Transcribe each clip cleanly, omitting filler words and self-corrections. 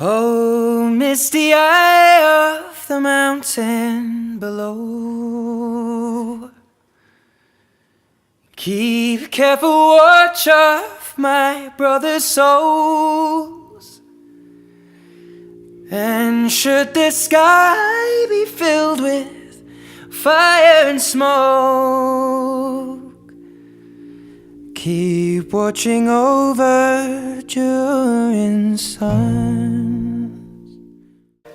Oh, misty eye of the mountain below, keep careful watch of my brother's souls. And should the sky be filled with fire and smoke, keep watching over during suns.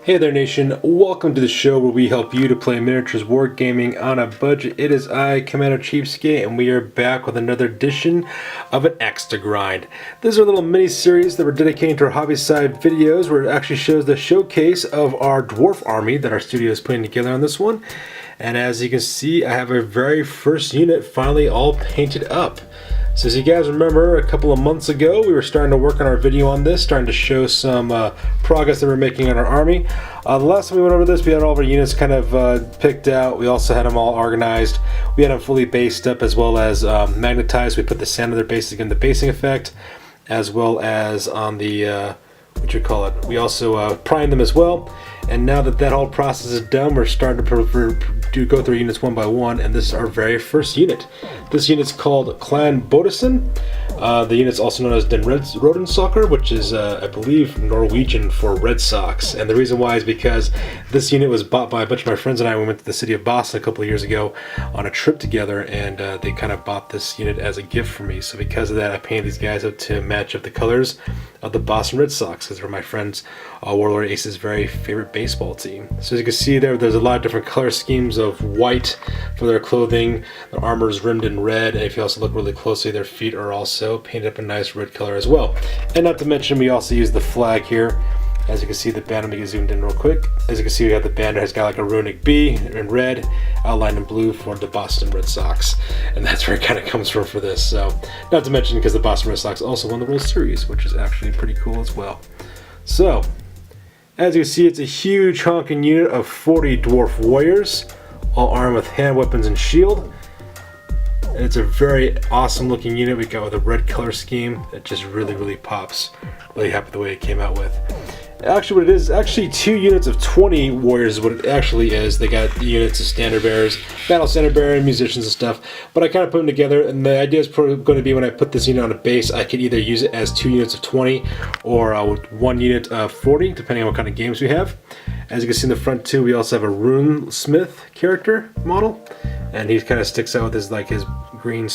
Hey there nation, welcome to the show where we help you to play miniatures wargaming on a budget. It is I, Commander CheapSkate, and we are back with another edition of an Axe to Grind. This is our little mini-series that we're dedicating to our hobby side videos, where it actually shows the showcase of our Dwarf Army that our studio is putting together on this one. And as you can see, I have our very first unit finally all painted up. So as you guys remember, a couple of months ago, we were starting to work on our video on this, starting to show some progress that we're making on our army. The last time we went over this, we had all of our units kind of picked out. We also had them all organized. We had them fully based up as well as magnetized. We put the sand on their bases to give them the basing effect, as well as on the, we also primed them as well. And now that that whole process is done, we're starting to go through units one by one, and this is our very first unit. This unit's called Clan Bodesen. The unit's also known as Den Rodensokker, which is, I believe, Norwegian for Red Sox. And the reason why is because this unit was bought by a bunch of my friends and I. We went to the city of Boston a couple of years ago on a trip together, and they kind of bought this unit as a gift for me. So because of that, I painted these guys up to match up the colors of the Boston Red Sox, because they're my friend's Warlord Ace's very favorite baseball team. So as you can see there's a lot of different color schemes of white for their clothing. Their armor is rimmed in red, and if you also look really closely, their feet are also painted up a nice red color as well. And not to mention, we also use the flag here. As you can see, the banner, let me get zoomed in real quick. As you can see, we have the banner has got like a runic B in red, outlined in blue for the Boston Red Sox. And that's where it kind of comes from for this. So, not to mention, because the Boston Red Sox also won the World Series, which is actually pretty cool as well. So, as you can see, it's a huge honking unit of 40 Dwarf Warriors, all armed with hand weapons and shield. And it's a very awesome looking unit we got with a red color scheme that just really pops. Really happy with the way it came out with. Actually, what it is, actually 2 units of 20 warriors is what it actually is. They got the units of standard bearers, battle standard bearer, musicians and stuff. But I kind of put them together, and the idea is probably going to be when I put this unit on a base, I could either use it as 2 units of 20 or 1 unit of 40, depending on what kind of games we have. As you can see in the front too, we also have a Rune Smith character model, and he kind of sticks out with his green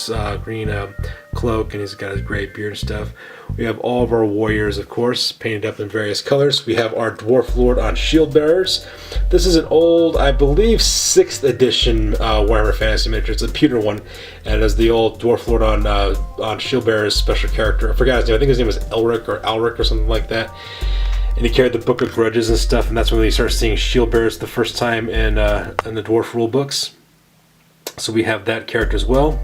cloak, and he's got his gray beard and stuff. We have all of our warriors, of course, painted up in various colors. We have our Dwarf Lord on shield bearers. This is an old, I believe, 6th edition Warhammer Fantasy miniature. It's a pewter one, and it has the old Dwarf Lord on shield bearers special character. I forgot his name. I think his name was Elric or something like that. And he carried the Book of Grudges and stuff, and that's when we start seeing shield bearers the first time in the Dwarf rule books. So we have that character as well.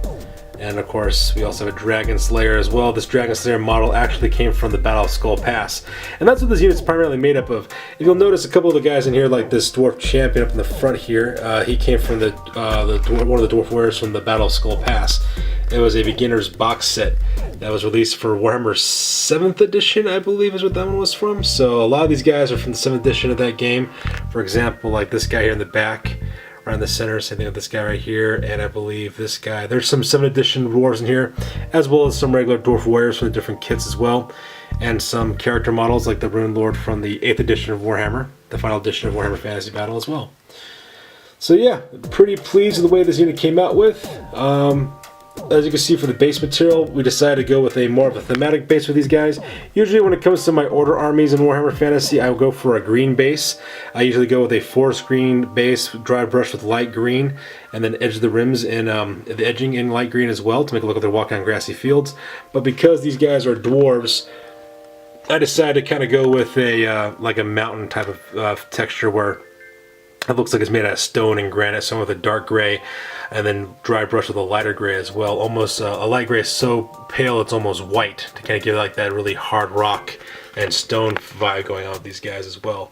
And of course, we also have a Dragon Slayer as well. This Dragon Slayer model actually came from the Battle of Skull Pass. And that's what this unit's primarily made up of. If you'll notice, a couple of the guys in here, like this Dwarf Champion up in the front here, he came from one of the Dwarf Warriors from the Battle of Skull Pass. It was a beginner's box set that was released for Warhammer 7th edition, I believe is what that one was from. So a lot of these guys are from the 7th edition of that game. For example, like this guy here in the back, right in the center, same thing with this guy right here, and I believe this guy. There's some 7th edition dwarves in here, as well as some regular Dwarf Warriors from the different kits as well, and some character models like the Rune Lord from the 8th edition of Warhammer, the final edition of Warhammer Fantasy Battle as well. So yeah, pretty pleased with the way this unit came out with. As you can see, for the base material, we decided to go with more of a thematic base for these guys. Usually when it comes to my order armies in Warhammer Fantasy, I will go for a green base. I usually go with a forest green base, dry brush with light green, and then edge the rims in the edging in light green as well to make it look like they're walking on grassy fields. But because these guys are dwarves, I decided to kind of go with a like a mountain type of texture where it looks like it's made out of stone and granite, some with a dark gray, and then dry brush with a lighter gray as well. Almost a light gray is so pale it's almost white to kind of give like that really hard rock and stone vibe going on with these guys as well.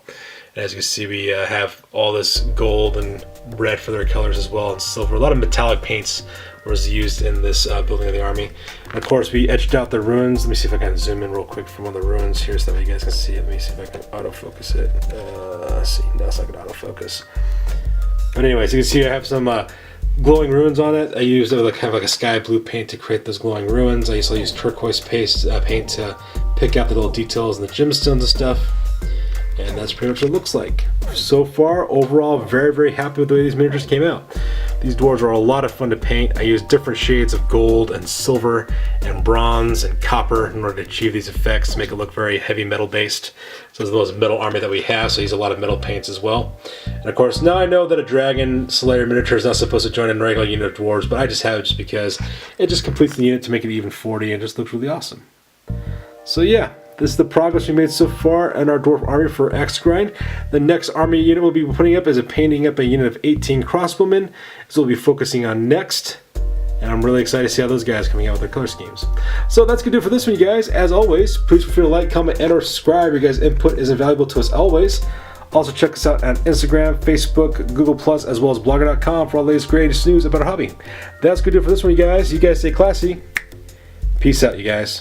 And as you can see, we have all this gold and red for their colors as well, and silver. A lot of metallic paints was used in this building of the army. And of course, we etched out the ruins. Let me see if I can zoom in real quick from one of the ruins here so that you guys can see it. Let me see if I can autofocus it. Let's see, no, it's not gonna autofocus. But anyways, you can see I have some glowing ruins on it. I used kind of like a sky blue paint to create those glowing ruins. I also used turquoise paint to pick out the little details and the gemstones and stuff. And that's pretty much what it looks like. So far, overall, very, very happy with the way these miniatures came out. These dwarves are a lot of fun to paint. I used different shades of gold and silver and bronze and copper in order to achieve these effects, to make it look very heavy metal based. So this is the most metal army that we have, so I use a lot of metal paints as well. And of course, now I know that a Dragon Slayer miniature is not supposed to join in a regular unit of dwarves, but I just have it just because it just completes the unit to make it even 40 and just looks really awesome. So yeah. This is the progress we made so far in our Dwarf Army for Axe Grind. The next army unit we'll be putting up is painting up a unit of 18 crossbowmen. So we'll be focusing on next. And I'm really excited to see how those guys are coming out with their color schemes. So that's going to do it for this one, you guys. As always, please feel free to like, comment, and or subscribe. Your guys' input is invaluable to us always. Also check us out on Instagram, Facebook, Google+, as well as blogger.com for all the latest greatest news about our hobby. That's going to do it for this one, you guys. You guys stay classy. Peace out, you guys.